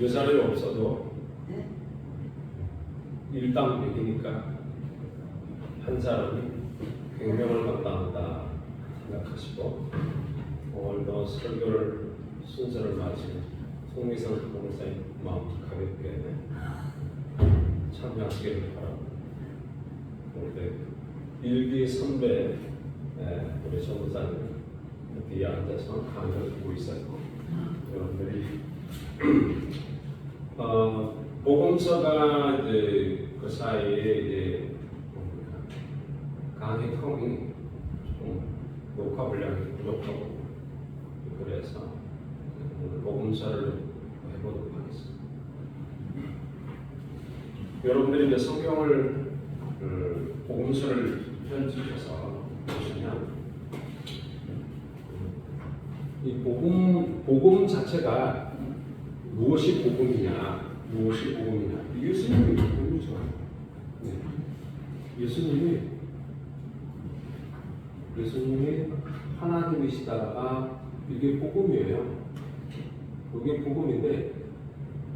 여자리 없어도 일당백이니까 한 사람이 100명을 감당한다 생각하시고 오늘도 설교를 순서를 마친 송미성 목사님 마음 가볍게 참여하시기를 바랍니다. 오늘 일기 선배 우리 전도사님 뒤에 앉아서 강의를 듣고 있었고 여러분들이 복음서가 이제 그 사이에 이제 강의 통이 좀 녹화 분량이 부족하고 그래서 오늘 복음서를 해보도록 하겠습니다. 여러분들이 이제 성경을 복음서를 편집해서 보시면 이 복음 자체가 무엇이 복음이냐, 예수님이 복음이죠. 예수님이 하나님이시다가 이게 복음이에요. 이게 복음인데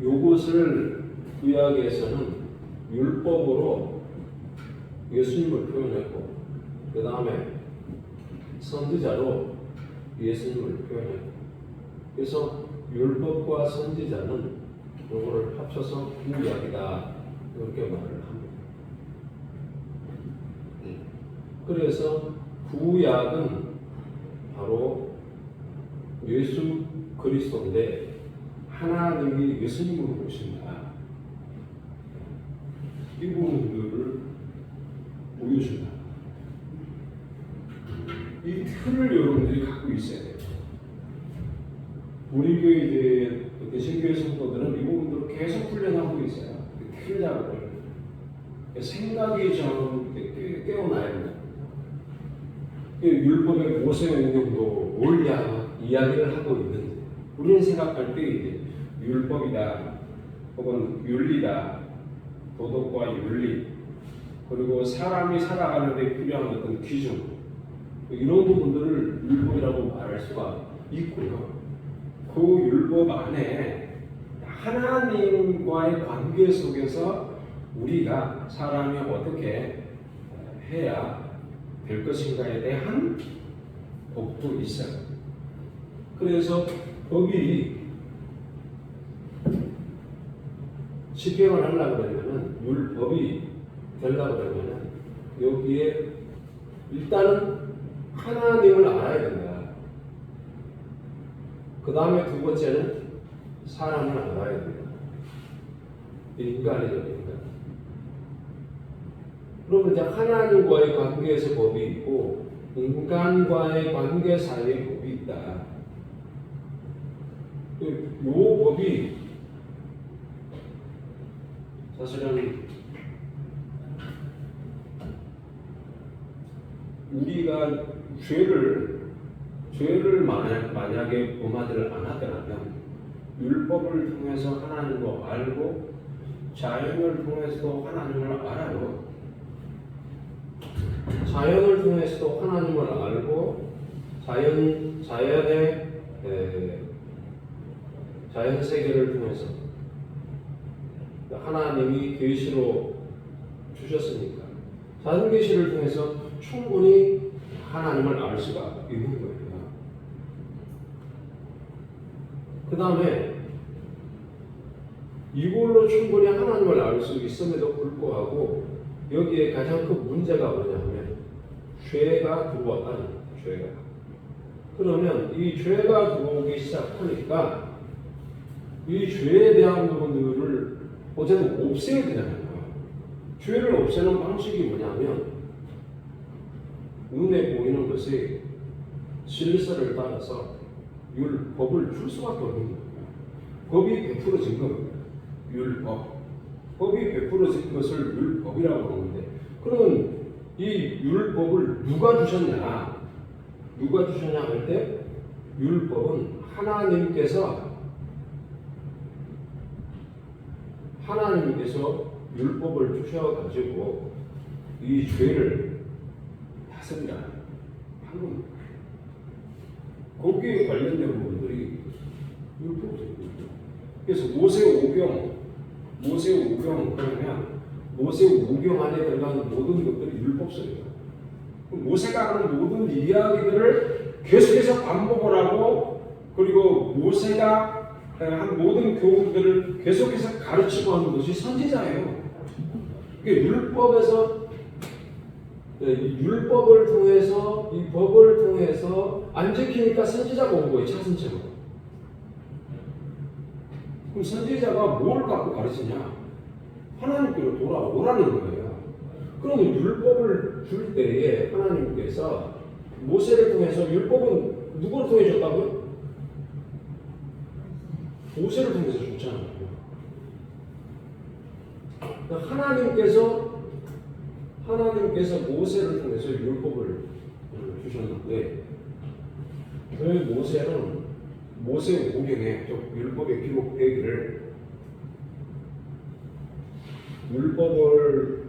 이것을 구약에서는 율법으로 예수님을 표현했고 그 다음에 선지자로 예수님을 표현했고 그래서 율법과 선지자는 이거를 합쳐서 구약이다 이렇게 말을 합니다. 그래서 구약은 바로 예수 그리스도인데 하나님이 예수님으로 오신다. 이 부분들을 보여준다. 이 틀을 여러분들이 갖고 있어야 돼요. 우리 교회 이제 대신교회 성도들은 이 부분들을 계속 훈련하고 있어요. 틀 작업을. 생각이 좀 깨어나야 된다. 율법의 모세오경도 뭘 이야기를 하고 있는지 우리는 생각할 때 이제 율법이다 혹은 윤리다 도덕과 윤리 그리고 사람이 살아가는 데 필요한 어떤 기준 이런 부분들을 율법이라고 말할 수가 있고요. 그 율법 안에 하나님과의 관계 속에서 우리가 사람이 어떻게 해야 될 것인가에 대한 법도 있어요. 그래서 거기 집행을 하려고 그러면은 율법이 되려고 그러면은 여기에 일단은 하나님을 알아야 된다. 그 다음에 두 번째는 사람을 알아야 된다. 인간이죠, 인간. 그러면 이제 하나님과의 관계에서 법이 있고 인간과의 관계 사이에 법이 있다. 이 법이 사실은 우리가 죄를 만약에 범하지를 않았더라면 율법을 통해서 하나님을 알고 자연을 통해서도 하나님을 알아요. 자연을 통해서도 하나님을 알고 자연 세계를 통해서 하나님이 계시로 주셨으니까 자연 계시를 통해서 충분히 하나님을 알 수가 있는 거예요. 그 다음에 이걸로 충분히 하나님을 알 수 있음에도 불구하고 여기에 가장 큰 문제가 뭐냐면 죄가 들어왔다는 거예요. 죄가. 그러면 이 죄가 들어오기 시작하니까 이 죄에 대한 부분들을 어쨌든 없애야 되잖아요. 죄를 없애는 방식이 뭐냐면 눈에 보이는 것이 질서를 따라서 율법을 줄 수밖에 없는 거예요. 법이 베풀어진 겁니다. 율법. 법이 베풀어진 것을 율법이라고 하는데 그러면 이 율법을 누가 주셨냐? 누가 주셨냐 할 때 율법은 하나님께서 율법을 주셔가지고 이 죄를 다스리라 한 겁니다. 거기에 관련된 부분들이 율법입니다. 그래서 모세오경 그러면 모세오경 안에 들어가는 모든 것들이 율법서예요. 모세가 하는 모든 이야기들을 계속해서 반복을 하고, 그리고 모세가 한 모든 교훈들을 계속해서 가르치고 하는 것이 선지자예요. 율법에서 율법을 통해서, 이 법을 통해서 안 지키니까 선지자가 온 거예요. 차선책으로. 그럼 선지자가 뭘 갖고 가르치냐? 하나님께로 돌아오라는 거예요. 그러면 율법을 줄 때에 하나님께서 모세를 통해서, 율법은 누구를 통해 줬다고요? 모세를 통해서 줬잖아요. 하나님께서 모세를 통해서 율법을 주셨는데, 그 모세는 모세오경에 율법에 기록되기를, 율법을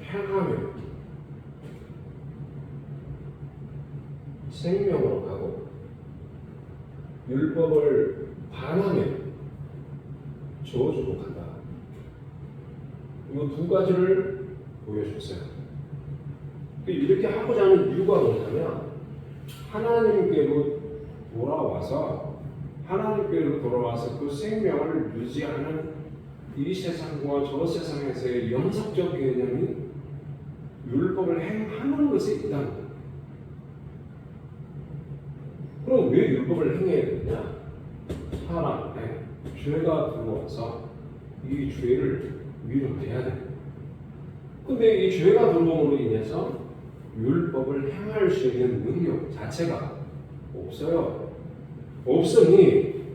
행하며 생명으로 가고, 율법을 반하며 저주로 간다. 이 두 가지를 보여줬어요. 이렇게 하고자 하는 이유가 뭐냐면, 하나님께로 돌아와서 그 생명을 유지하는 이 세상과 저 세상에서의 영속적 개념이 율법을 행하는 것에 있다는 거예요. 그럼 왜 율법을 행해야 되느냐? 사람에 죄가 들어와서 이 죄를 미루어야 됩니다. 근데 이 죄가 들어옴으로 인해서 율법을 행할 수 있는 능력 자체가 없어요. 없으니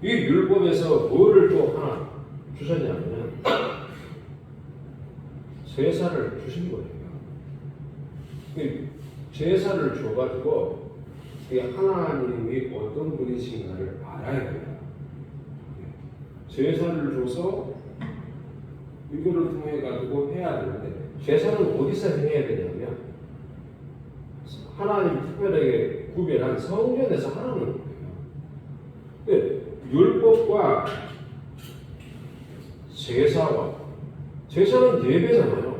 이 율법에서 뭐를 또 하나 주셨냐면 제사를 주신 거예요. 제사를 줘가지고 하나님이 어떤 분이신가를 알아야 돼요. 제사를 줘서 이거를 통해 가지고 해야 되는데, 제사는 어디서 해야 되냐면 하나님 특별하게 구별한 성전에서 하는 거예요. 율법과 제사는 예배잖아요.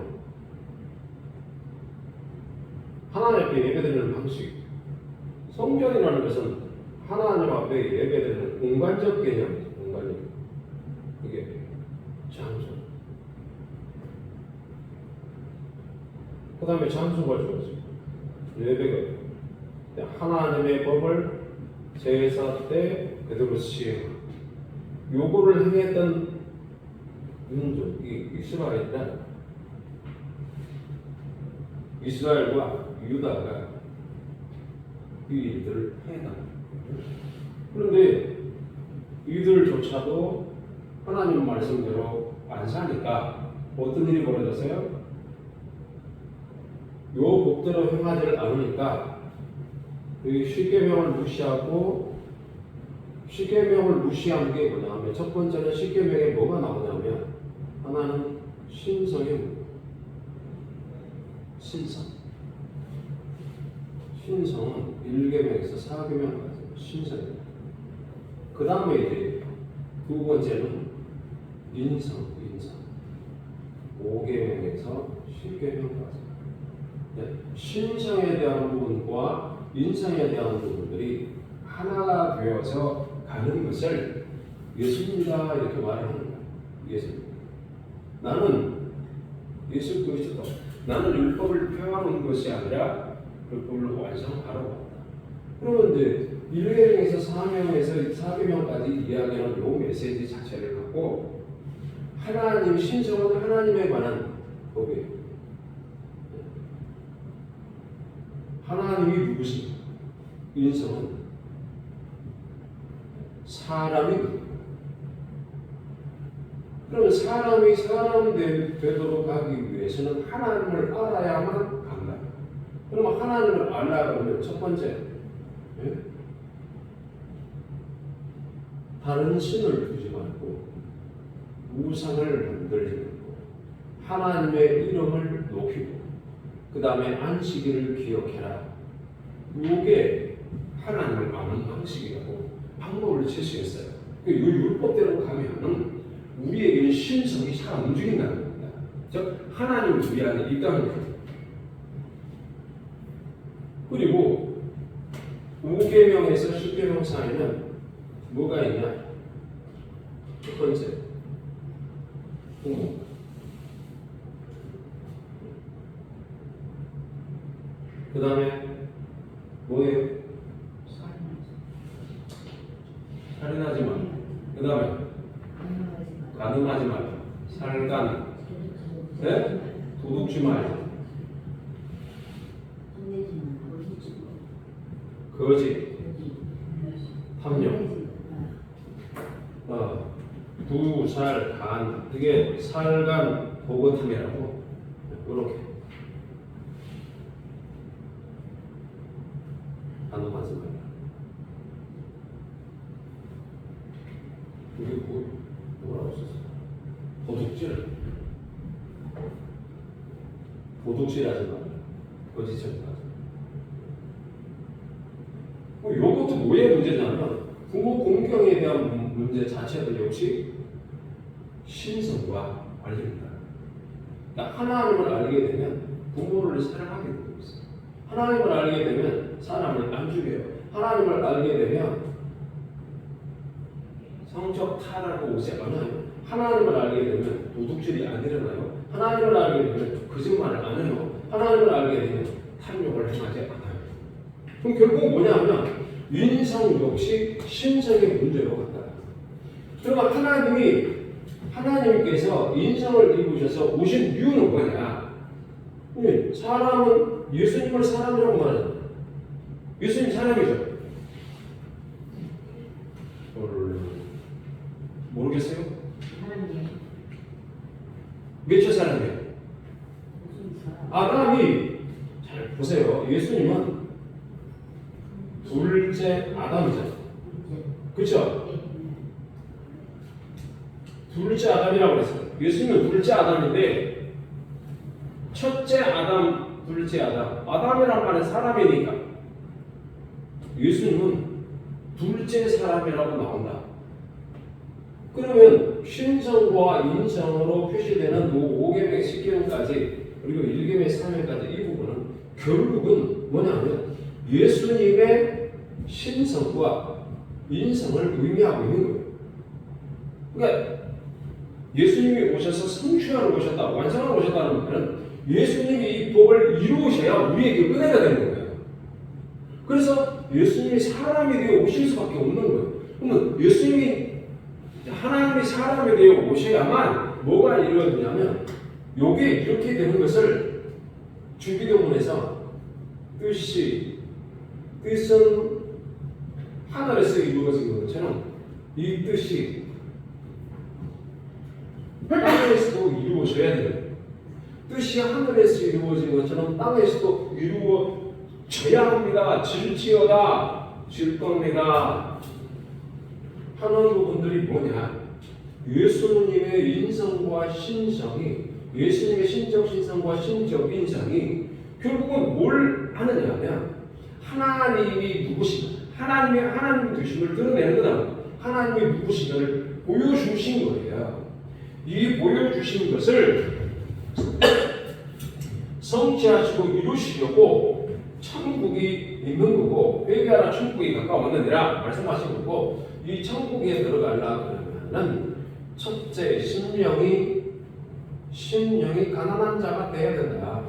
하나님 앞에 예배드리는 방식. 성전이라는 것은 하나님 앞에 예배드리는 공간적 개념이죠. 공간적. 이게 장소. 그 다음에 장소가 주어져요. 예배가. 하나님의 법을 제사 때 그대로 시행하고, 요거를 행했던 민족이 이스라엘과 유다가 이 일들을 해나가요. 그런데 이들조차도 하나님 말씀대로 안 사니까 어떤 일이 벌어졌어요? 요 법대로 행하지를 않으니까 이 십계명을 무시하고, 십계명을 무시한 게 뭐냐면, 첫 번째는 십계명에 뭐가 나오냐면, 하나는 신성입니다. 신성은 1계명에서 4계명까지 신성입니다. 그 다음에 이제 두 번째는 인성 5계명에서 10계명까지. 신성에 대한 부분과 인성에 대한 부분들이 하나가 되어서 가는 것을 예수입니다 이렇게 말을 하는 거예요. 예수입니다. 나는 예수 그리스도, 나는 율법을 펴는 것이 아니라 율법을 완성하러 왔다. 그러면 이제 1계명에서 4계명까지 이야기하는 요 메시지 자체를 갖고, 하나님, 신성은 하나님에 관한 법이에요. 하나님이 누구십니까? 인성은 사람이 누구입니까? 그러면 사람이 사람 되도록 하기 위해서는 하나님을 알아야만 간다. 그러면 하나님을 알아보면 첫 번째, 다른 신을 두지 말고 우상을 만들지 말고 하나님의 이름을 높이고, 그 다음에 안식일을 기억해라. 이게 하나님을 아는 방식이라고 방법을 제시했어요. 이 율법대로 가면 우리에게는 신성이 잘 안 움직인다는 겁니다. 즉 하나님 우리 안에 있다는 거예요. 그리고 5계명에서 10계명 사이에는 뭐가 있냐? 첫 번째, 부모. 그 다음에 뭐예요? 살인하지 마. 그 다음에 가늠하지 말라. 살간. 네? 도둑지 말라. 거짓. 탐욕. 부살, 간. 이게 살간 보고탐이라고. 이렇게. 가늠하지 말라. 이게 뭐라고 썼어? 도둑질하지 말라. 거짓하지 말라. 이것도 뭐의 문제냐면 부모 공경에 대한 문제 자체도 역시 신성과 관련입니다. 그러니까 하나님을 알게 되면 부모를 사랑하게 되고 있어요. 하나님을 알게 되면 사람을 안 죽여요. 하나님을 알게 되면 성적 타락이 오지 않아요. 하나님을 알게 되면 도둑질이 안 일어나요. 하나님을 알게 되면 거짓말을 안 해요. 하나님을 알게 되면 탐욕을 행하지 않아요. 그럼 결국 뭐냐면 인성 역시 신성의 문제로 간다. 그러면 하나님께서 인성을 입으셔서 오신 이유는 뭐냐? 사람은 예수님을 사람이라고 말하잖아요. 예수님 사람이죠. 모르겠어요? 몇째 사람이에요? 아담이 잘 보세요. 예수님은 둘째 아담이잖아요. 그렇죠? 둘째 아담이라고 그랬어요. 예수님은 둘째 아담인데 첫째 아담, 둘째 아담. 아담이란 말은 사람이니까 예수님은 둘째 사람이라고 나온다. 그러면 신성과 인성으로 표시되는 5계명, 10계명까지 그리고 1계명, 3계명까지 이 부분은 결국은 뭐냐면 예수님의 신성과 인성을 의미하고 있는 거예요. 그러니까 예수님이 오셔서 성취하러 오셨다, 완성하러 오셨다는 말은 예수님이 이 법을 이루셔야 우리에게 은혜가 되는 거예요. 그래서 예수님이 사람이 되어 오실 수밖에 없는 거예요. 그러면 예수님이 하나님이 사람이 되어 오셔야만 뭐가 이루어지냐면 요게 이렇게 되는 것을 주기도문에서 뜻은 하늘에서 이루어진 것처럼 이 뜻이 땅에서도 이루어져야 돼요. 뜻이 하늘에서 이루어진 것처럼 땅에서도 이루어져야 합니다. 질지어다, 질 겁니다 하는 부분들이 뭐냐? 예수님의 인성과 신성이, 예수님의 신적 신성과 신적 인성이 결국은 뭘 하느냐 하면 하나님이 누구신가, 하나님 되심을 드러내는 거다. 하나님이 누구신가를 보여주신 거예요. 이 보여주신 것을 성취하시고 이루시려고 천국이 있는 거고 회개하라 천국이 가까웠느니라 말씀하신 거고, 이 천국에 들어가려고 그러면은 첫째 심령이 가난한 자가 되어야 된다.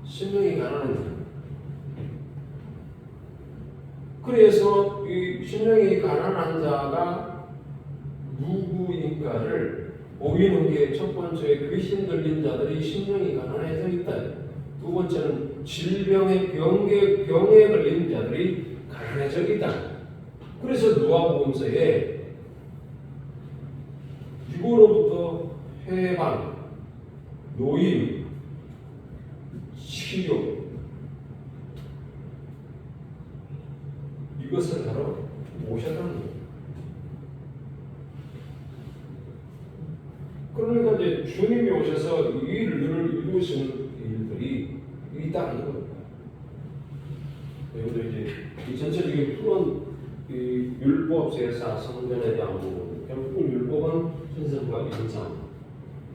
심령이 가난한 자. 그래서 이 심령이 가난한 자가 누구인가를 보이는 게 첫 번째, 귀신 들린 자들이 심령이 가난해져 있다. 두 번째는 질병의 병에 걸린 자들이 가난해져 있다. 그래서 누가복음서에 이거로부터 해방, 노임, 치료, 이것을 바로 오셨다는 거예요. 그러니까 이제 주님이 오셔서 이 일들을 이루시는 일들이 있다는 겁니다. 그리고 이제 이 전체적인 풀은 이 제사, 성전에 대한 부분, 결국 율법은 신성과 인상,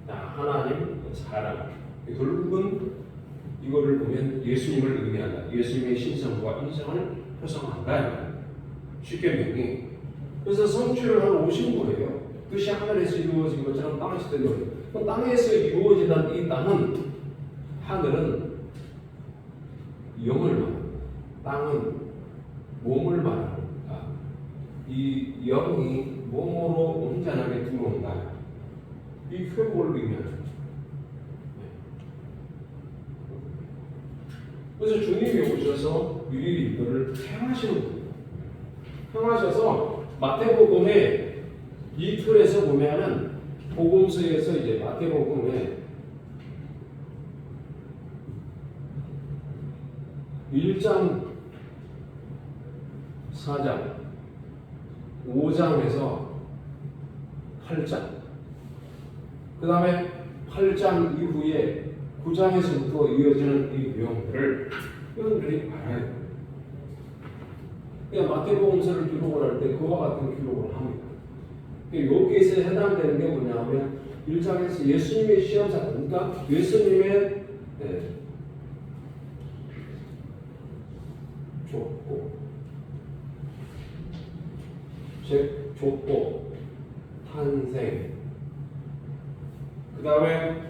하나님, 사람. 결국은 이거를 보면 예수님을 의미한다. 예수님의 신성과 인성을 표상한다. 십계명이. 그래서 성취를 하러 오신 거예요. 뜻이 하늘에서 이루어진 것처럼 땅에서 되는 거예요. 땅에서 이루어지는 이 땅은, 하늘은 영을 말합니다. 땅은 몸을 말합니다. 이 영이 몸으로 온전하게 들어온다. 이 회복을 의미합니다. 그래서 주님이 오셔서 미리 이거를 행하시는 거예요. 행하셔서 마태복음의 이 틀에서 보면은 복음서에서 이제 마태복음에 1장, 4장, 5장에서 8장, 그 다음에 8장 이후에 9장에서부터 이어지는 이 내용들을 여러분들이 알아야 돼요. 그러니까 마태복음서를 기록을 할 때 그와 같은 기록을 합니다. 여기에서 해당되는 게 뭐냐면 1장에서 예수님의 시험 사건, 그러니까 예수님의 족보, 탄생, 그 다음에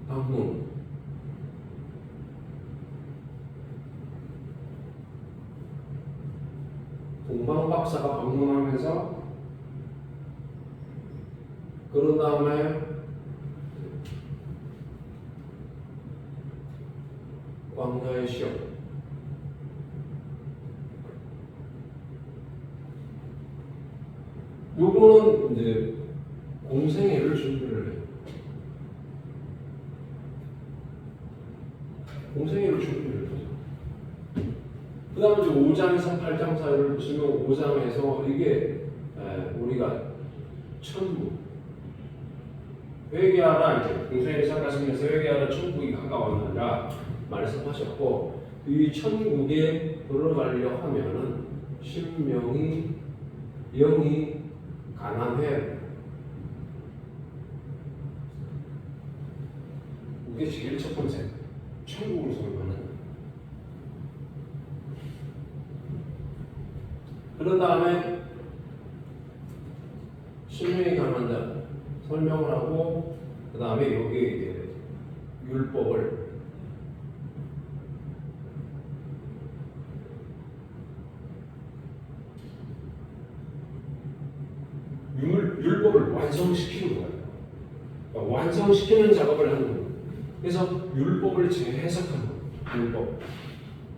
방문, 동방박사가 방문하면서 그런 다음에 광야의 시험, 요거는 이제 공생애를 준비를 해요. 공생애를 준비를 해요. 그 다음에 이제 5장에서 8장 사이를 보시면 5장에서 이게 우리가 천국, 회개하라, 이제 공생애를 시작하시면서 회개하라, 천국이 가까웠느니라 말씀하셨고, 이 천국에 들어가려 하면은 심령이, 영이 가난해야 돼요. 이게 제일 첫 번째, 천국으로 설명하는. 그런 다음에 심령이 가난한 자 설명을 하고, 그 다음에 여기에 이제 율법을 율법을 완성시키는 거예요. 그러니까 완성시키는 작업을 하는 거예요. 그래서 율법을 재해석하는 거예요.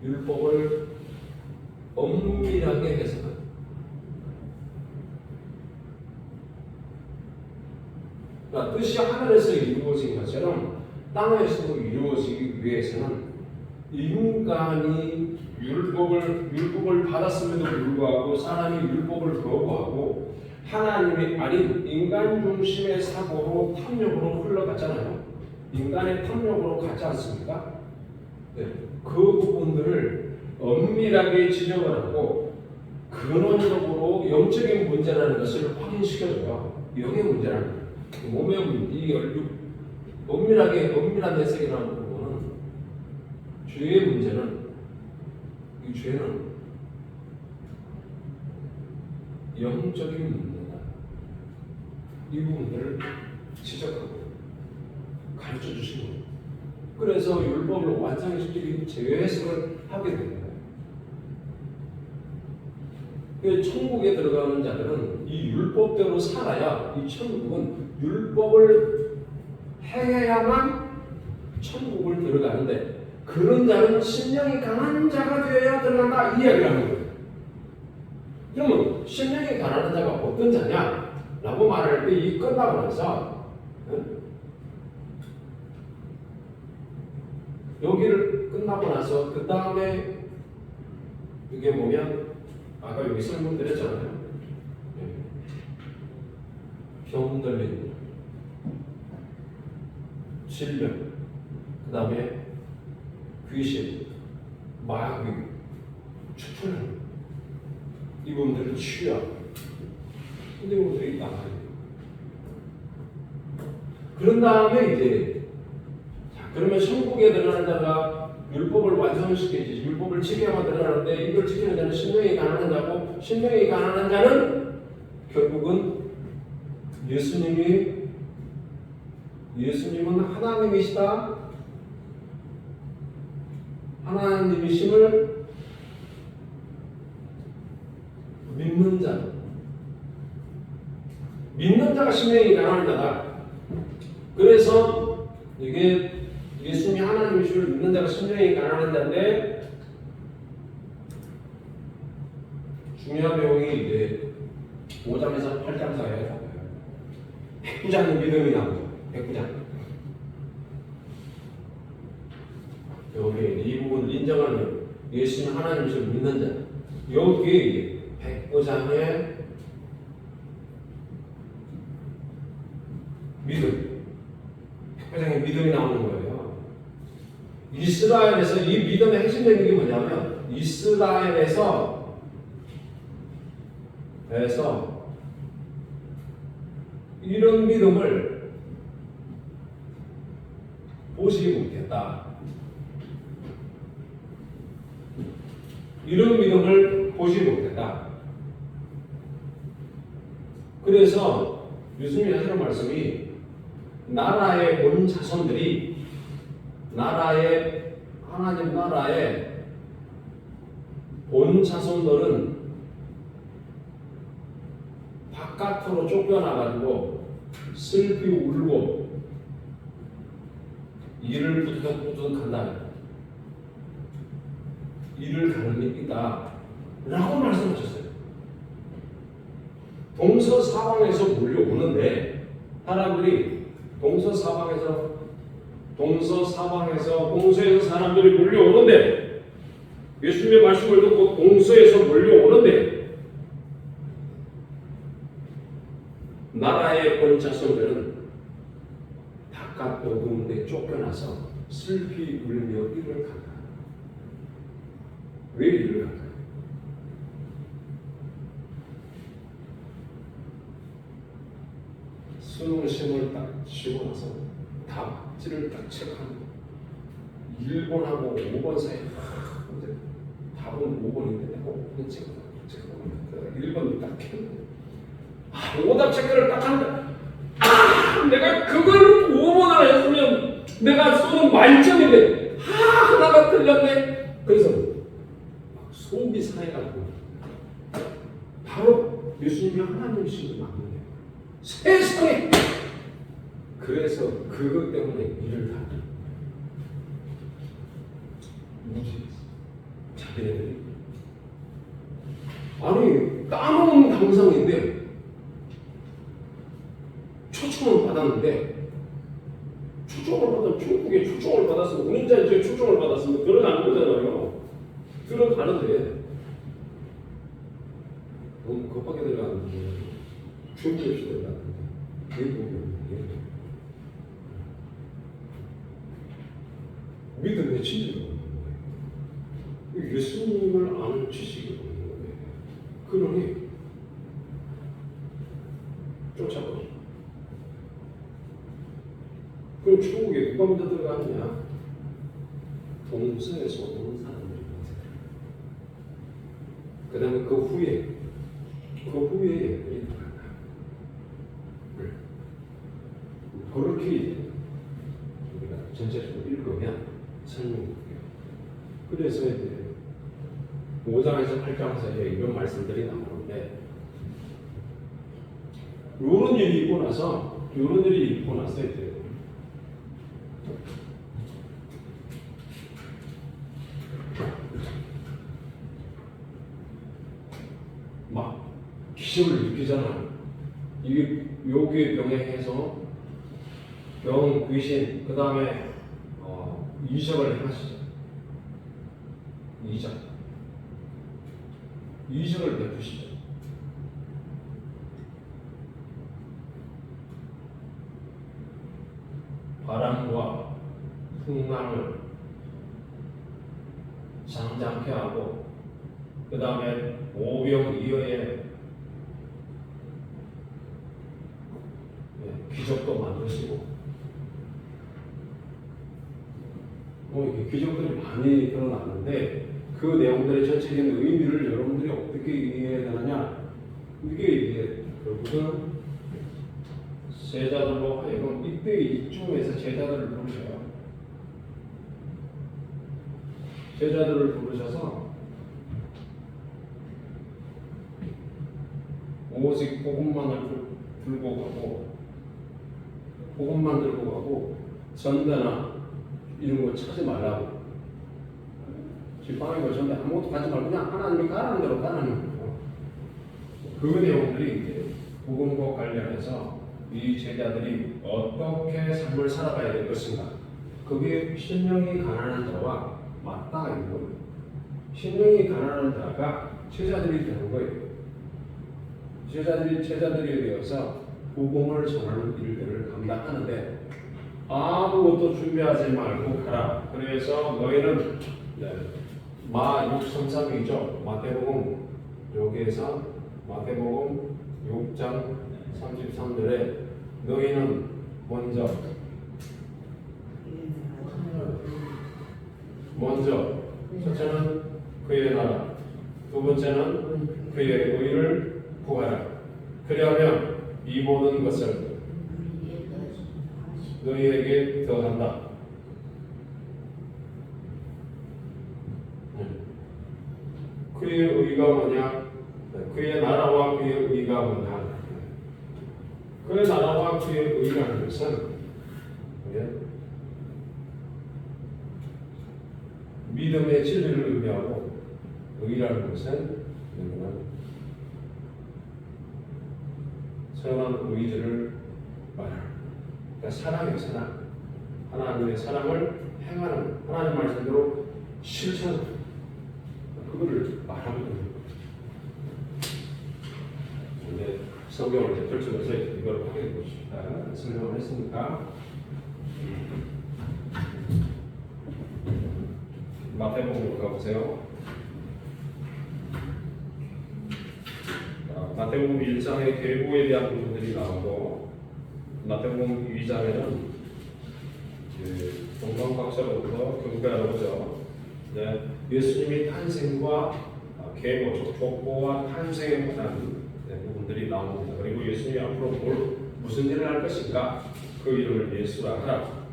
율법을 엄밀하게 해석하는 거예요. 그러니까 뜻이 하늘에서 이루어진 것처럼 땅에서도 이루어지기 위해서는 인간이 율법을 받았음에도 불구하고 사람이 율법을 거부하고 하나님이 아닌 인간 중심의 사고로 탐욕으로 흘러갔잖아요. 인간의 탐욕으로 갔지 않습니까? 네. 그 부분들을 엄밀하게 지적을 하고 근원적으로 영적인 문제라는 것을 확인시켜줘요. 영의 문제라는 거예요. 몸의 문제, 엄밀한 해석이라는 부분은 죄의 문제는, 이 죄는 영적인 문제다. 이 부분들을 지적하고 가르쳐 주시는 거예요. 그래서 율법을 완성시키기 재해석을 하게 됩니다. 천국에 들어가는 자들은 이 율법대로 살아야, 이 천국은 율법을 행해야만 천국을 들어가는데, 그런 자는 심령이 강한 자가 되어야 들어간다, 이 이야기를 하는 거예요. 그러면 심령이 가난한 자가 어떤 자냐? 라고 말할 때 이 끝나고 나서 여기를 끝나고 나서 그 다음에 이게 보면 아까 여기 설명드렸잖아요. 병 들린 질병, 그 다음에 귀신, 마귀, 추천합니다. 이분들을 치유하고 근데 이분들이 나가야 돼요. 그런 다음에 이제 자 그러면 천국에 들어가는 자가 율법을 완성시키지 율법을 지켜야만 들어가는데 이걸 지키는 자는 신명이 가난한 자고 신명이 가난한 자는 결국은 예수님은 하나님이시다. 하나님이심을 믿는 자가 신명이 가난한 자다. 그래서 이게 예수님이 하나님이심을 믿는 자가 신명이 가난한 자인데 중요한 내용이 이제 5장에서 8장 사이에 나와요. 백부장의 믿음이 나오죠. 백부장. 여기 이 부분을 인정하는 예수님 하나님이심을 믿는 자. 여기에 백부장의 믿음. 백부장의 믿음이 나오는 거예요. 이스라엘에서 이 믿음의 핵심적인 게 뭐냐면 이스라엘에서 이런 믿음을 보시지 못했다. 이런 믿음을 보지 못했다. 그래서 예수님이 하시는 말씀이 나라의 본 자손들이 하나님 나라의 본 자손들은 바깥으로 쫓겨나가지고 슬피 울고 이를 부득부득 간다. 이를 가는 게 있다. 라고 말씀하셨어요. 동서사방에서 몰려오는데 사람들이 동서사방에서 동서에서 사람들이 몰려오는데 예수님의 말씀을 듣고 동서에서 몰려오는데 나라의 본자손들은 바깥 어두운 데 쫓겨나서 슬피 울며 이를 간다. 왜 이를 갈까요? 수능시험을 딱 치고 나서 답지를 딱 체크하는 1번하고 5번 사이 답은 5번인데 내가 5번 체크하면 1번 딱 켰는데 오답 체크를 딱 하는데 내가 그걸 5번을 했으면 내가 쏘는 만점인데 하나가 틀렸네. 그래서 속이 상해가지고 바로 예수님이 하나님이신 걸 막는 거예요. 세상에. 그래서 그것 때문에 일을 다 무시했어. 자기네들이 아니 까놓은 당상인데 초청을 받았는데 중국에 초청을 받았으면 운전자에 초청을 받았으면 들어가는 거잖아요. 들어가는데 너무 급하게 들어가는데 준비 없이 들어가는데 믿음의 지식이 없는 거예요. 예수님을 아는 지식이 없는 거예요. 그러니 쫓아버려. 그럼 천국에 누가 먼저 들어가느냐? 동서에서 오는 사람들이 그 다음에 그 후에 얘들이 들어간다. 그렇게 우리가 전체적으로 읽으면 설명해요. 그래서 이제 5장에서 8장 사이에 이런 말씀들이 나오는데 이런 일이 있고 나서 이제 막 기적을 느끼잖아요. 이게 요괴 병행해서 병 귀신 그 다음에 이적을 행하시죠. 이적을 베푸시죠. 바람과 풍랑을 잠잠케 하고 그 다음에 오병이어의 기적도 만드시고 이렇게 기적들이 많이 드러났는데 그 내용들의 전체적인 의미를 여러분들이 어떻게 이해해야 되느냐, 이게 결국은 제자들로 하여금 이때 이쯤에서 제자들을 부르셔요. 제자들을 부르셔서 오직 복음만을 들고 가고, 복음만 들고 가고 전대나 이런 거 찾지 말라고. 집방에 전대 아무것도 가지 말고 그냥 하나님이 가라는 대로 가라는 거예요. 그 내용들이 이제 복음과 관련해서 이 제자들이 어떻게 삶을 살아가야 될 것인가, 그게 신령이 가난한 자와 맞닿아 있는 거예요. 신령이 가난한 자가 제자들이 되는 거예요. 제자들이 되어서 복음을 전하는 일들을 감당하는데 아무것도 준비하지 말고 가라. 그래서 너희는 마 633이죠. 마태복음, 여기에서 마태복음 6장 33절에 너희는 먼저 첫째는 그의 나라, 두 번째는 그의 의를 구하라. 그리하면 이 모든 것을 너희에게 더한다. 그의 의가 뭐냐? 그의 나라와 그의 의가 뭐냐? 그의 나라와 그의 의라는 것은 믿음의 진리를 의미하고, 의라는 것은 선한 의지를 말하는, 그러니까 사랑이에요. 사랑. 하나님의 사랑을 행하는, 하나님 말씀대로 실천하는, 그거를 말하고 있는 거예요. 근데 성경을 이제 펼치면서 이걸 확인해 보십시다. 설명을 했으니까 마태복음으로 가보세요. 마태복음 1장의 계보에 대한 부분들이 나오고, 마태복음 2장에는 동방박사로부터 경배하러 오죠. 예수님이 탄생과 계보, 족보와 탄생에 관한 부분들이 나옵니다. 그리고 예수님이 앞으로 무슨 일을 할 것인가, 그 이름을 예수라 하라.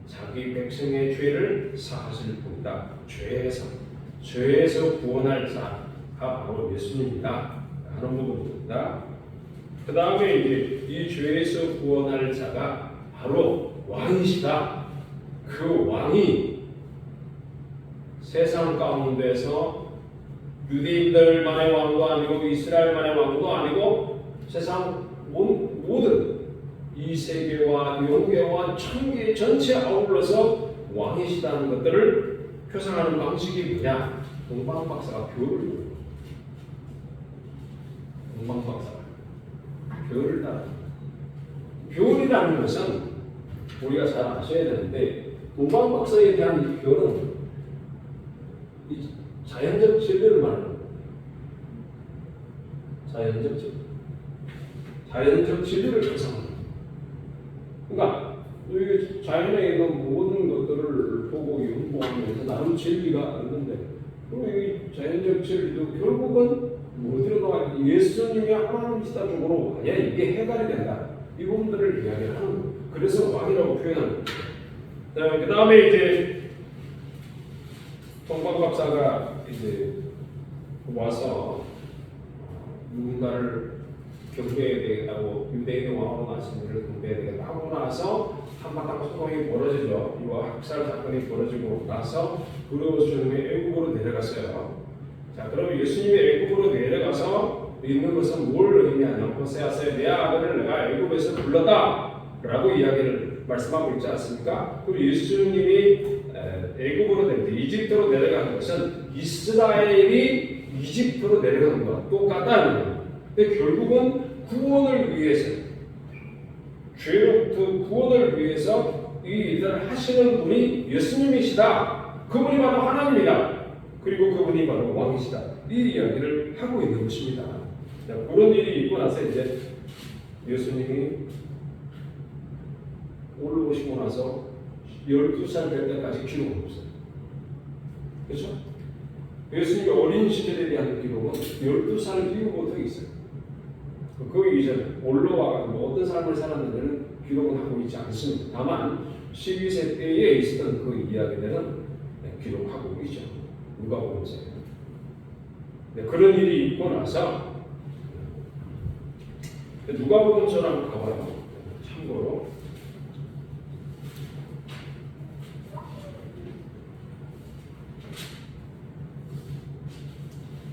자기 백성의 죄를 사하실 분이다. 죄에서 구원할 자가 바로 예수님이다 하는 부분입니다. 그 다음에 이제 이 죄에서 구원할 자가 바로 왕이시다. 그 왕이 세상 가운데서 유대인들만의 왕도 아니고 이스라엘만의 왕도 아니고 세상 모든 이 세계와 영계와 천계 전체 아울러서 왕이시다는 것들을 표상하는 방식이 뭐냐? 동방박사가 별을, 동방박사가 별을 따라. 별이라는 것은 우리가 잘 아셔야 되는데, 동방박사에 대한 이 별은 이 자연적 진리를 말하는 거예요. 자연적 진리를 표상하는 거예요. 그러니까 이 자연에 있는 모든 것들을 보고 연구하면서 나름 진리가 있는데, 그럼 이 자연적 진리도 결국은 어디로 나와? 예수님이 하나님이시다 쪽으로 와야 이게 해결이 된다. 이 부분들을 이야기하는 거예요. 그래서 왕이라고 표현하는 거예요. 그 다음에 이제 동방박사가 이제 와서 누군가를 경배해야 되겠다고, 유대인의 왕으로 나신 분을 경배해야 되겠다 하고 나서 한바탕 소동이 벌어지죠. 이와 학살 사건이 벌어지고 나서 그리고서 애국으로 내려갔어요. 자, 그럼 예수님이 애국으로 내려가서 있는 것은 뭘 의미하냐? 호세아서 내 아들을 내가 애국에서 불렀다 라고 이야기를 말씀하고 있지 않습니까? 그리고 예수님이 애국으로 내려가 이집트로 내려가는 것은 이스라엘이 이집트로 내려가는 것과 똑같다는 거예요. 근데 결국은 구원을 위해서, 죄로부터 구원을 위해서 이 일들을 하시는 분이 예수님이시다. 그분이 바로 하나님이다. 그리고 그분이 바로 왕이시다. 이 이야기를 하고 있는 것입니다. 자, 그런 일이 있고 나서 이제 예수님이 올라오시고 나서 12살 될 때까지 기록은 없어요. 그렇죠? 예수님의 어린 시절에 대한 기록은 12살 이후부터 있어요. 그 이전 올라와 어떤 삶을 살았는지는 기록은 하고 있지 않습니다. 다만 12세 때에 있었던 그 이야기들은 기록하고 있죠. 누가복음서에. 그런 일이 있고 나서 누가복음서랑 가봐요. 참고로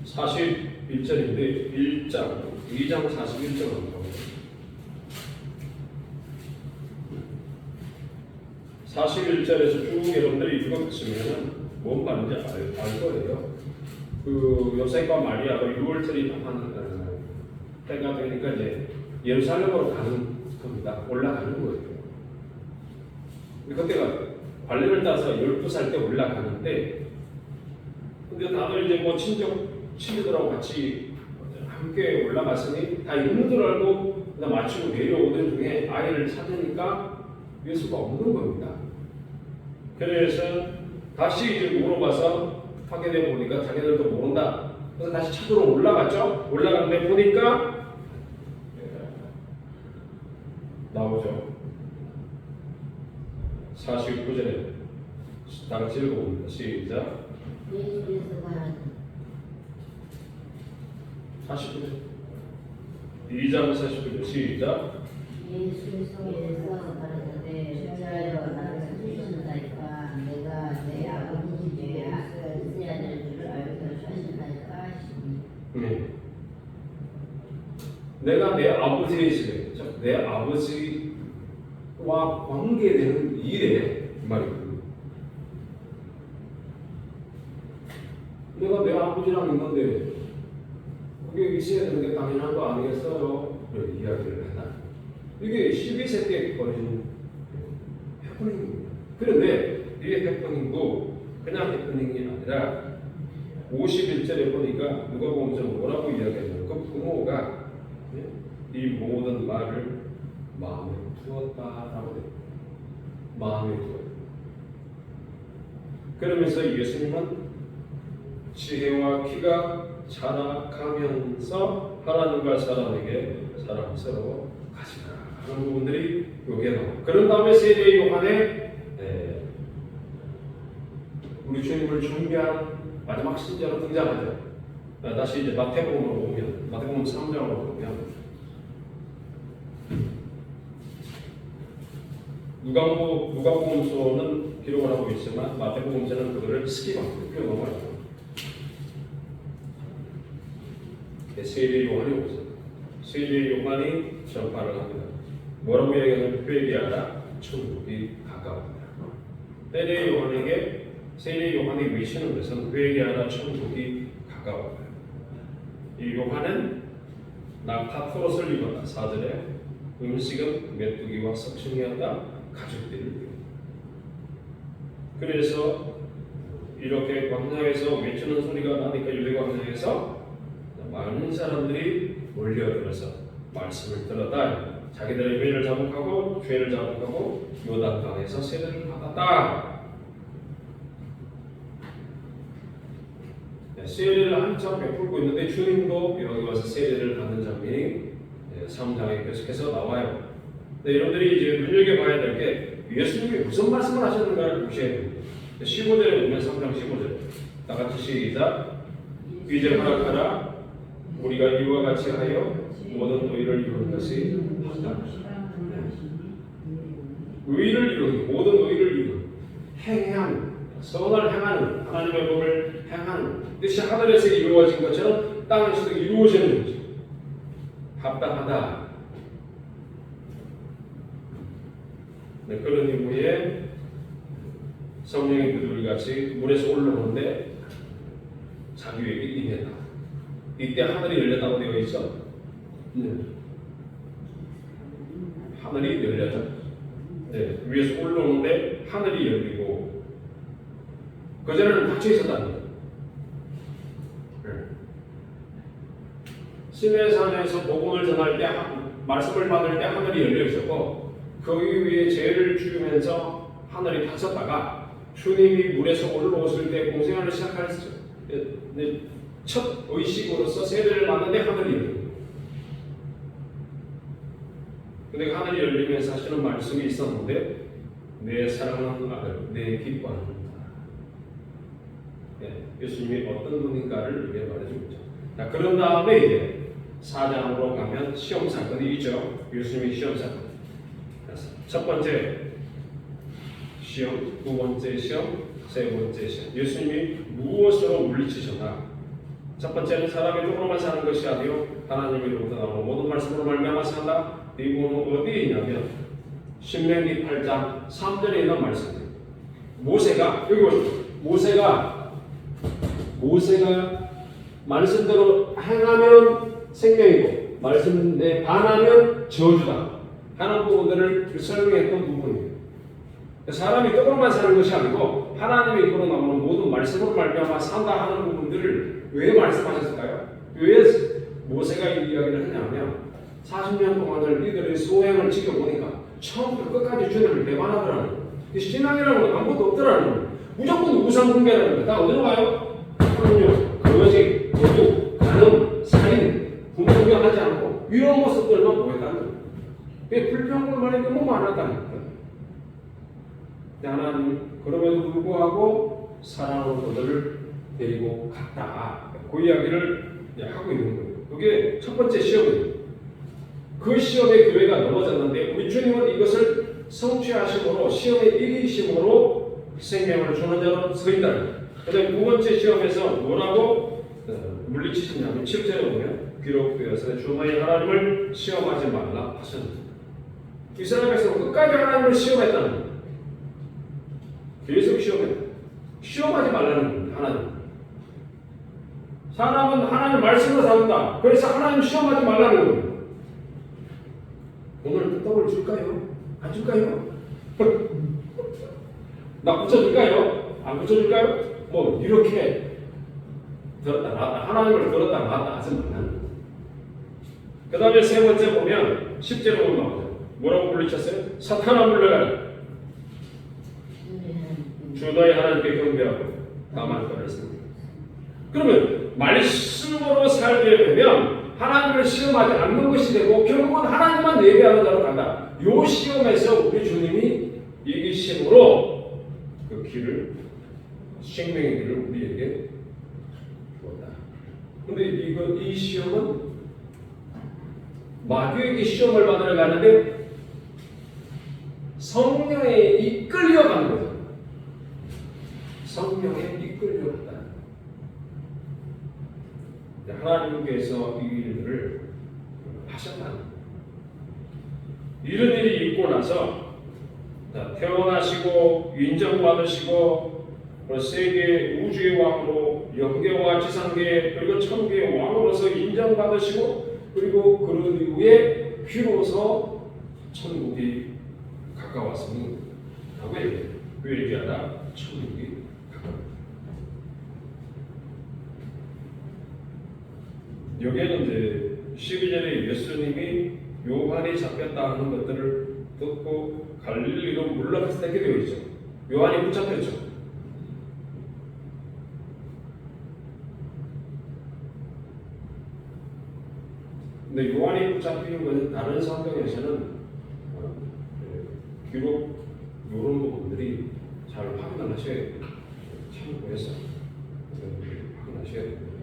41절인데 2장 41절을 보면 41절에서 쭉 여러분들이 읽어보시면 뭔 말인지 알 거예요. 그 요셉과 마리아가 6월절이 하는 때가 되니까 이제 예루살렘으로 가는 겁니다. 올라가는 거예요. 그때가 관례를 따서 12살 때 올라가는데 근데 다들 이제 뭐 친구들하고 같이 함께 올라갔으니 다 있는 줄 알고 마치고 내려오던 중에 아이를 찾으니까 예수가 없는 겁니다. 그래서 다시 이제 물어봐서 확인해 보니까 자기들도 모른다. 그래서 다시 찾으러 올라갔죠. 올라갔는데 보니까 나오죠. 49절에 다 같이 읽어봅니다. 시작. 49절 2장 49절 시작. 예수께서 가라사대 주자여 나를 찾으신다니까 내가 내 아버지 집에 있어야 될 줄을 알고 하신다니까 하시니. 내가 내 아버지의 집에 내 아버지와 관계되는 일에 말이에요. 내가 내 아버지랑 있는데 그게 있어야 되는 게 당연한 거 아니겠어요? 이렇게 이야기를 한다. 이게 12세 때 벌어진 해프닝입니다. 그런데 이 해프닝도 그냥 해프닝이 아니라 51절에 보니까 누가복음서 뭐라고 이야기하냐면 그 부모가 이 모든 말을 마음에 두었다라고 돼요. 마음에 두어요. 그러면서 예수님은 지혜와 키가 자라가면서 하나님과 사람에게 사람스러워 가시라 하는 부분들이 여기에 나와요. 그런 다음에 세례 요한의 우리 주님을 준비한 마지막 신자로 등장하죠. 다시 이제 마태복음으로 보면 마태복음 3장으로 보면 누가복음서는 기록을 하고 있지만 마태복음서는 그들을 스킵하고 끄고 넘어가요. 세례 요한이 오죠. 세례 요한이 전파를 합니다. 뭐라고 얘기하면 회개하라 천국이 가까웠다. 세례 요한이 외치는 것은 회개하라 천국이 가까웠다. 이 요한은 낙타토롯을 입었다. 4절에 음식은 메뚜기와 석청이었다. 가족들을 위해. 그래서 이렇게 광야에서 외치는 소리가 나니까 유대 광야에서 많은 사람들이 몰려들어서 말씀을 들었다. 자기들의 죄를 자복하고 요단강에서 세례를 받았다. 세례를 한참 베풀고 있는데 주님도 여기 와서 세례를 받는 장면이 3장에 계속해서 나와요. 여러분들이 이제 눈여겨봐야 될 게 예수님이 무슨 말씀을 하셨는가를 보셔야 됩니다. 15절에 보면 3장 15절 다 같이 시작. 이제 허락하라 우리가 이와 같이 하여 모든 의를 이루는 것이 하다. 의를 이루는 모든 의를 이루는 행하는 선을 행하는 하나님의 법을 행하는 뜻이 하늘에서 이루어진 것처럼 땅에서도 이루어지는 거죠. 합당하다. 그런 이후에 성령이 그들이 같이 물에서 올라오는데 자기에게 임했다. 이때 하늘이 열렸다고 되어 있어. 하늘이 열렸다. 위에서 올라오는데 하늘이 열리고 그전에는 닫혀 있었다는 거예요. 시내산에서 복음을 전할 때 말씀을 받을 때 하늘이 열려 있었고 거기 위에 죄를 지으면서 하늘이 닫혔다가 주님이 물에서 올라오실 때 공생활을 시작할 첫 의식으로서 세례를 받는데 하늘이 열려요. 근데 하늘이 열리면서 사실은 말씀이 있었는데 내 사랑하는 아들, 내 기뻐하는 사람. 예수님이 어떤 분인가를 이렇게 말해주고 있죠. 자, 그런 다음에 이제 4장으로 가면 시험 사건이 있죠. 예수님이 시험 사건. 첫 번째 시험, 두 번째 시험, 세 번째 시험. 예수님이 무엇으로 물리치셨나? 첫 번째는 사람이 조금만 사는 것이 아니요 하나님으로부터 나오는 모든 말씀으로 말미암아 산다. 이 부분은 어디에 있냐면 신명기 8장 3절에 있는 말씀이에요. 모세가 여기 보시죠. 모세가 말씀대로 행하면 생명이고 말씀에 반하면 저주다 하는 부분들을 설명했던 부분이에요. 사람이 떡으로만 사는 것이 아니고 하나님의 입으로 나오는 모든 말씀으로 말미암아 산다 하는 부분들을 왜 말씀하셨을까요? 왜 모세가 이 이야기를 하냐면 40년 동안을 이들의 소행을 지켜보니까 처음부터 끝까지 주님을 배반하더라는 거예요. 신앙이라는 건 아무것도 없더라는 거예요. 무조건 우상 숭배라는 거예요. 다 어디로 가요? 그럼요. 거짓, 도둑, 간음, 살인, 분명하지 않고 이런 모습들만 보였다는 거예요. 그게 불평불만이 너무 많았다는 거예요. 하나님 그럼에도 불구하고 사랑하는 그들을 데리고 갔다. 그 이야기를 하고 있는 거예요. 그게 첫 번째 시험이에요. 그 시험에 교회가 넘어졌는데 우리 주님은 이것을 성취하심으로 시험에 이기심으로 생명을 주는 자로 서 있다는 거예요. 그다음에 두 번째 시험에서 뭐라고 물리치시냐면 7절에 보면 기록되어서 주 너희 하나님을 시험하지 말라 하셨습니다. 이스라엘 백성은 끝까지 하나님을 시험했다는 거예요. 계속 시험했다. 시험하지 말라는 거예요. 하나님. 사람은 하나님 말씀으로 산다. 그래서 하나님 시험하지 말라는 거예요. 오늘 떡을 줄까요? 안 줄까요? 나 붙여줄까요? 안 붙여줄까요? 뭐 이렇게 들었다 놨다 하나님을 들었다 놨다 하지 말라는 거예요. 그 다음에 세 번째 보면 10절에 보면 나오죠. 뭐라고 물리쳤어요? 사탄아 물러가라. 주 너희 하나님께 경배하고 나만 떠났습니다. 그러면 말씀으로 살게 되면 하나님을 시험하지 않는 것이 되고 결국은 하나님만 예배하는 자로 간다. 이 시험에서 우리 주님이 이기심으로 그 길을 생명의 길을 우리에게 주었다. 그런데 이 시험은 마귀에게 시험을 받으러 가는데 성령에 이끌려가는 거죠. 성령에 이끌려간다. 하나님께서 이 일을 하셨다는 거예요. 이런 일이 있고 나서 태어나시고 인정받으시고 세계 우주의 왕으로 영계와 지상계 그리고 천계의 왕으로서 인정받으시고 그리고 그런 이후에 비로소 천국이 가까웠으니 라고 얘기해요. 그 얘기하다 천국이 여기에는 이제 12절에 예수님이 요한이 잡혔다 하는 것들을 듣고 갈릴리로 물러갔을 때 되어 있죠. 요한이 붙잡혔죠. 근데 요한이 붙잡히는 것은 다른 성경에서는 기록 이런 부분들이 잘 확인을 하셔야 됩니다. 참고해서 확인하셔야 됩니다.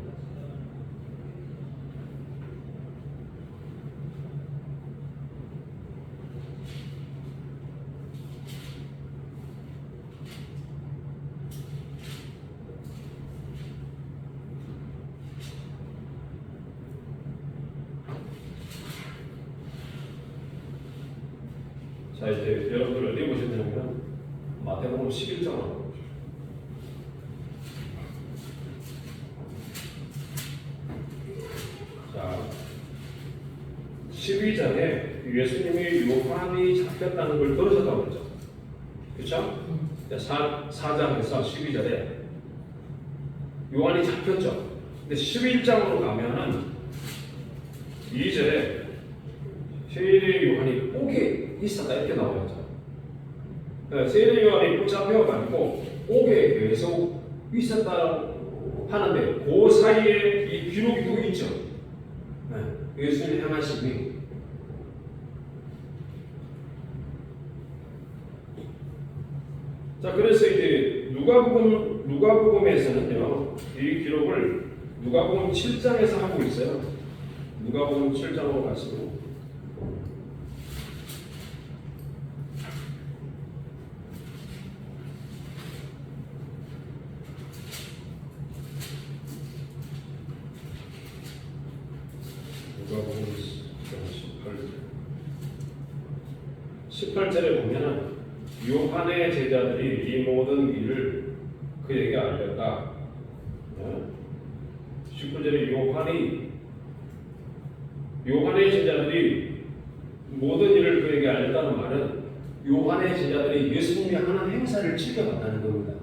자, 이제 여러분들 어디 보셨냐면 마태복음 11장을 보죠. 자, 12장에 예수님이 요한이 잡혔다는 걸 들으셨다고 그랬죠. 그렇죠? 4장에서 12절에 요한이 잡혔죠. 근데 11장으로 가면은 2절에 세례 요한이 옥에 있었다 이렇게 나와있죠. 세례 요한이 붙잡혀가지고 옥에 계속 있었다 하는데 그 사이에 이 기록이 또 있죠. 예수님 행하심이 자, 그래서 이제 누가복음에서는요 이 기록을 누가복음 7장에서 하고 있어요. 누가복음 7장으로 가시고 누가복음 18절에 보면은 요한의 제자들이 이 모든 일을 그에게 알렸다. 19절에 요한의 제자들이 모든 일을 그에게 알렸다는 말은 요한의 제자들이 예수님이 하는 행사를 지켜갔다는 겁니다.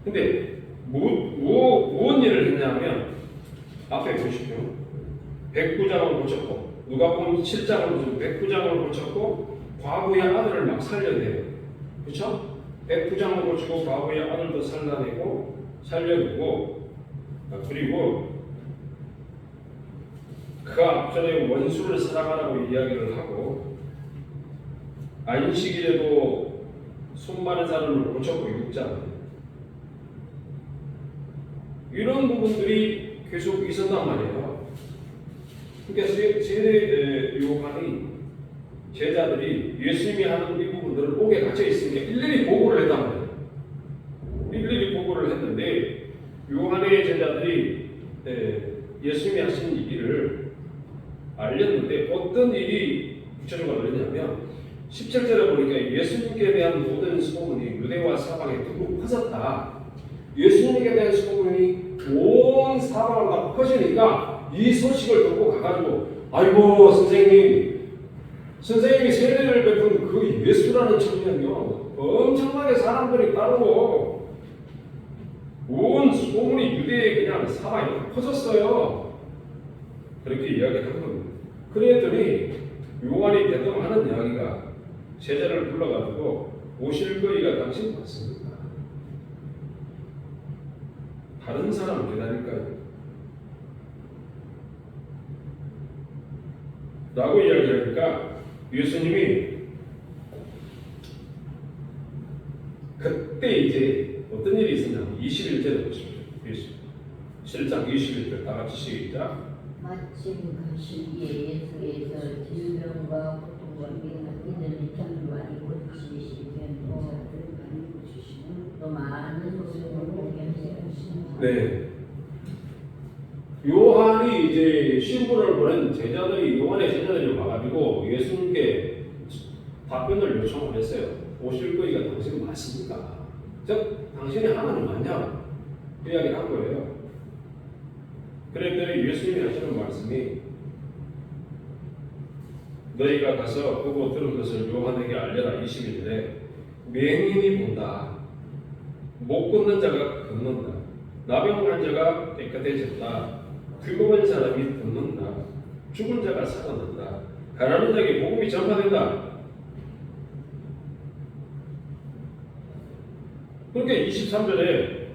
근데 무슨 일을 했냐면 앞에 보십시오. 백부장을 고쳤고 누가복음 7장을 보시면 백부장을 고쳤고 과부의 아들을 막 살려내요. 그렇죠? 백부장을 고치고 과부의 아들도 살려내고 그리고 그 앞전에 원수를 사랑하라고 이야기를 하고 안식일에도 손 마른 사람을 고쳤고 6장 이런 부분들이 계속 있었단 말이에요. 그러니까 세례 요한이 제자들이 예수님이 하는 이 부분들을 옥에 갇혀 있으니까 일일이 보고를 했단 말이에요. 일일이 보고를 했는데 요한의 제자들이 예수님이 하신 일을 알렸는데 어떤 일이 구체적으로 알렸냐면 17절에 보니까 예수님께 대한 모든 소문이 유대와 사방에 두루 퍼졌다. 예수님에 대한 소문이 온 사방으로 다 퍼지니까 이 소식을 듣고 가가지고 아이고 선생님이 세례를 베푼 그 예수라는 청년이요 엄청나게 사람들이 따르고 온 소문이 유대에 그냥 사방에 퍼졌어요. 그렇게 이야기를 한 겁니다. 그랬더니 요한이 대동하는 이야기가 제자를 불러가지고 오실 거리가 당신 맞습니까? 다른 사람 기다릴까요? 라고 이야기하니까 예수님이 그때 이제 어떤 일이 있었냐면 21절에 보십시오. 7장 21절 다 같이 시작. 마침 그 시기에 예수께서 질병과 고통과 이들이 참 많이 고치시며 또 많은 소식을 보게 하시고 네. 요한이 이제 신부를 보낸 요한의 제자들이 와가지고 예수님께 답변을 요청을 했어요. 오실 거리가 당신 맞습니까? 즉 당신이 하나님 맞냐? 이야기를 한 거예요. 그랬더니 예수님이 하시는 말씀이 너희가 가서 보고 들은 것을 요한에게 알려라. 21절에 맹인이 본다. 못 걷는 자가 걷는다. 나병한 자가 깨끗해졌다. 귀고한 사람이 듣는다. 죽은 자가 살아난다. 가난한 자에게 복음이 전파된다. 그러니까 23절에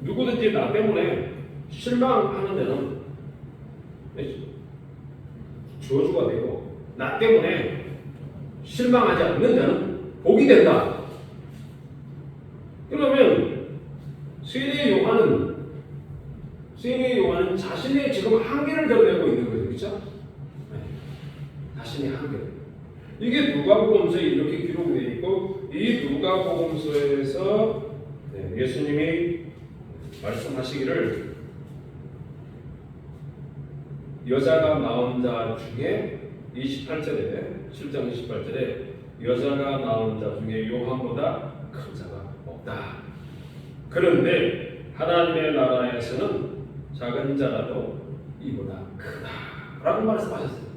누구든지 나 때문에 실망하는 데는 저주가 되고 나 때문에 실망하지 않는 자는 복이 된다. 그러면 세례 요한은 자신의 지금 한계를 드러내고 있는 거죠. 그렇죠? 자신의 한계. 이게 누가복음서에 이렇게 기록되어 있고 이 누가복음서에서 예수님이 말씀하시기를 여자가 낳은 자 중에 28절에 7장 28절에 여자가 낳은 자 중에 요한보다 큰 자가 없다. 그런데 하나님의 나라에서는 작은 자라도 이보다 크다라고 말씀하셨어요.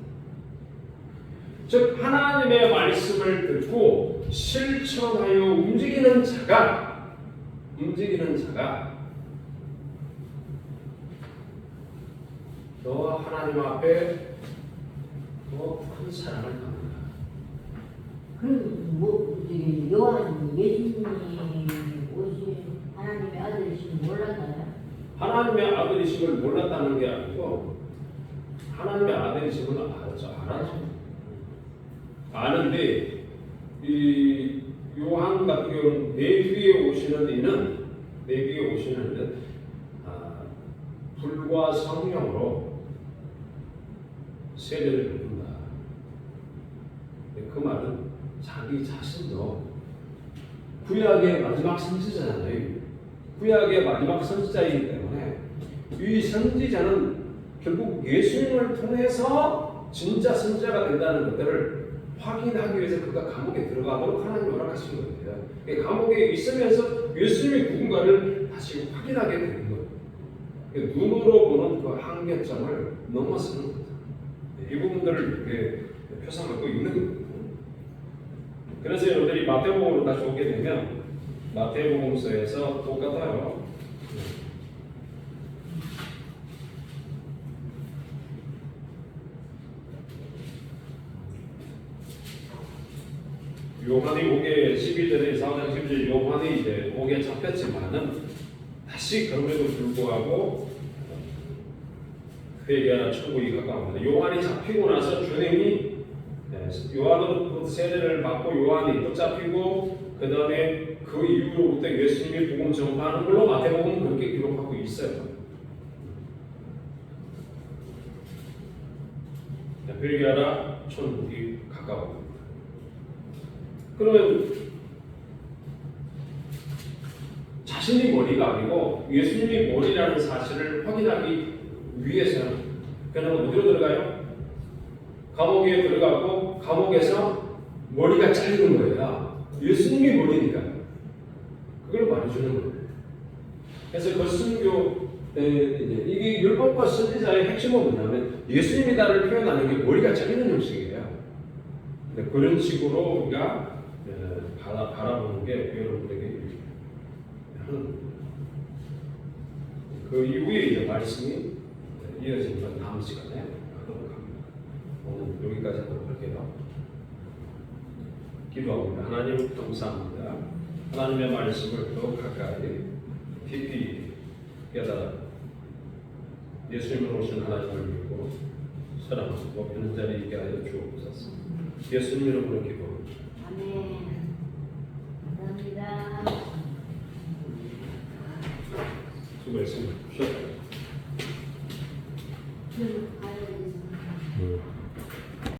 즉 하나님의 말씀을 듣고 실천하여 움직이는 자가 너와 하나님 앞에 더 큰 사랑을 받는다. 그럼 뭐 저기 요한 예수님이 오신 하나님의 아들이신 몰랐나요? 하나님의 아들이심을 몰랐다는 게 아니고 하나님의 아들이심을 알았죠. 아는데 이 요한 같은 경우는 내비에 오시는 이는 불과 성령으로 세례를 받는다. 그 말은 자기 자신도 구약의 마지막 선지자잖아요. 구약의 마지막 선지자이기 때문에 이 선지자는 결국 예수님을 통해서 진짜 선지자가 된다는 것들을 확인하기 위해서 그가 감옥에 들어가도록 하나님이 허락하신 거예요. 감옥에 있으면서 예수님의 누군가를 다시 확인하게 되는 거예요. 눈으로 보는 그 한계점을 넘어서는 거죠. 이 부분들을 이렇게 표상하고 있는 거예요. 그래서 여러분들이 마태복음으로 다시 오게 되면 마태복음서에서 똑같아요. 요한이 오게 12절에 4장 10절 요한이 이제 오게 잡혔지만은 다시 그럼에도 불구하고 그에게 천국이 가까웠는데 요한이 잡히고 나서 주님이 요한으로부터 세례를 받고 요한이 붙잡히고 그 다음에 그 이후로부터 예수님이 복음 전파하는 걸로 마태복음은 그렇게 기록하고 있어요. 회개하라 천국이 가까워. 그러면 자신이 머리가 아니고 예수님이 머리라는 사실을 확인하기 위해서는 그는 어디로 들어가요? 감옥에 들어가고 감옥에서 머리가 잘리는 거예요. 예수님이 머리니까 그걸 말해주는 거예요. 그래서 그 순교 이게 율법과 선지자의 핵심은 뭐냐면 예수님이 나를 표현하는 게 머리가 잘리는 형식이에요. 그런 식으로 우리가 바라보는 게 여러분들에게 하는 그 이후에 이제 말씀이 이어지는 건 다음 시간에 하도록 합니다. 오늘 여기까지 하도록 할게요. 기도합니다. 하나님 감사합니다. 하나님의 말씀을 더 가까이 깊이 깨달아 예수님을 오신 하나님을 믿고 사랑하고 믿는 자리 있게 하여 주옵소서. 예수님 이름으로 기도합니다. 아멘. 감사합니다. 수고했습니다.